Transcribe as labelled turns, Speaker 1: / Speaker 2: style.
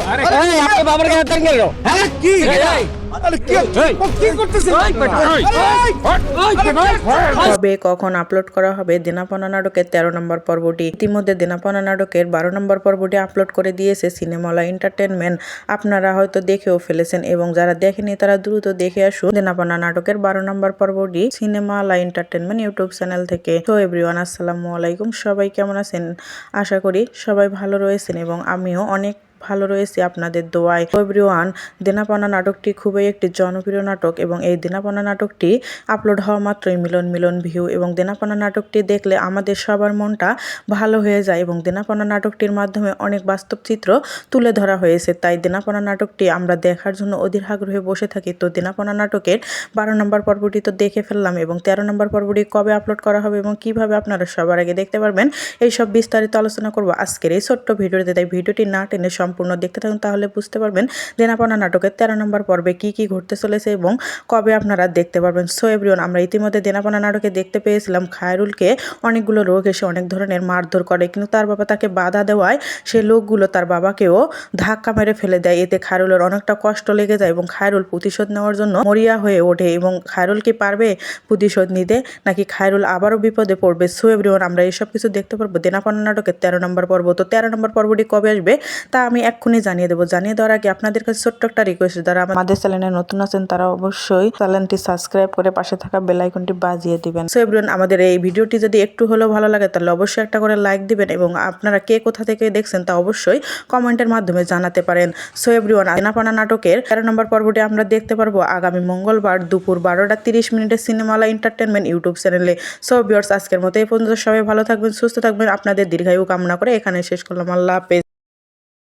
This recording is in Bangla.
Speaker 1: আপনি বাবার কাছে তেল গেল হ্যাঁ কি আরে কি করতেছেন
Speaker 2: কবে কখন আপলোড করা হবে দেনাপাওনা নাটকের 13 নম্বর পর্বটি। ইতিমধ্যে দেনাপাওনা নাটকের 12 নম্বর পর্বটি আপলোড করে দিয়েছে সিনেমালা এন্টারটেনমেন্ট। আপনারা হয়তো দেখেও ফেলেছেন এবং যারা দেখেনি তারা দ্রুত দেখে আসুন দেনাপাওনা নাটকের 12 নম্বর পর্বটি সিনেমালা এন্টারটেনমেন্ট ইউটিউব চ্যানেল থেকে। তো এভরিওয়ান আসসালামু আলাইকুম, সবাই কেমন আছেন? আশা করি সবাই ভালো রয়েছেন এবং আমিও অনেক ভালো রয়েছে আপনাদের দোয়ায়। এভরিওয়ান, দেনাপাওনা নাটকটি খুবই একটি জনপ্রিয় নাটক এবং এই দেনাপাওনা নাটকটি আপলোড হওয়া মাত্রই মিলন মিলন ভিউ এবং দেনাপাওনা নাটকটি দেখলে আমাদের সবার মনটা ভালো হয়ে যায় এবং দেনাপাওনা নাটকটির মাধ্যমে অনেক বাস্তব চিত্র তুলে ধরা হয়েছে। তাই দেনাপাওনা নাটকটি আমরা দেখার জন্য অধীর আগ্রহে বসে থাকি। তো দেনাপাওনা নাটকের 12 নম্বর পর্বটি তো দেখে ফেললাম এবং 13 নম্বর পর্বটি কবে আপলোড করা হবে এবং কিভাবে আপনারা সবার আগে দেখতে পারবেন এই সব বিস্তারিত আলোচনা করব আজকের এই ছোট্ট ভিডিওতে। তাই ভিডিওটি না টেনে সম্পূর্ণ দেখতে থাকুন, তাহলে বুঝতে পারবেন দেনাপাওনা নাটকের 13 নম্বর পর্বে কি কি ঘটতে চলেছে এবং কবে আপনারা দেখতে পারবেন। সো এভরিওয়ান, আমরা ইতিমধ্যে দেনাপাওনা নাটকে দেখতে পেয়েছিলাম খায়রুলকে অনেকগুলো লোক এসে অনেক ধরনের মারধর করে, কিন্তু তার বাবা তাকে বাধা দেওয়ায় সে লোকগুলো তার বাবাকেও ধাক্কা মেরে ফেলে দেয়। এতে খায়রুলের অনেকটা কষ্ট লেগে যায় এবং খায়রুল প্রতিশোধ নেওয়ার জন্য মরিয়া হয়ে ওঠে এবং খায়রুল কি পারবে প্রতিশোধ নিতে নাকি খায়রুল আবারও বিপদে পড়বে? সো এভরিওয়ান, আমরা এইসব কিছু দেখতে পারবো দেনাপাওনা নাটকের 13 নম্বর পর্ব। তো 13 নম্বর পর্বটি কবে আসবে তা আমি এক্ষুনি জানিয়ে দেবো। জানিয়ে দেওয়ার আগে আপনাদের কাছে ছোট্ট একটা রিকোয়েস্ট, যারা আমাদের চ্যানেলে নতুন আছেন তারা অবশ্যই চ্যানেলটি সাবস্ক্রাইব করে পাশে থাকা বেল আইকনটি বাজিয়ে দিবেন। সো এভরিওয়ান, আমাদের এই ভিডিওটি যদি একটু হলেও ভালো লাগে তাহলে অবশ্যই একটা করে লাইক দিবেন এবং আপনারা কে কোথা থেকে দেখছেন তা অবশ্যই কমেন্টের মাধ্যমে জানাতে পারেন। সো এভরিওয়ান, দেনাপাওনা নাটকের 13 নম্বর পর্বটি আমরা দেখতে পারবো আগামী মঙ্গলবার দুপুর 12:30 সিনেমালা এন্টারটেনমেন্ট ইউটিউব চ্যানেলে। সো ভিউয়ার্স, আজকের মতো এই পর্যন্ত। সবাই ভালো থাকবেন, সুস্থ থাকবেন, আপনাদের দীর্ঘায়ু কামনা করে এখানে শেষ করলাম। আল্লাহ হাফেজ।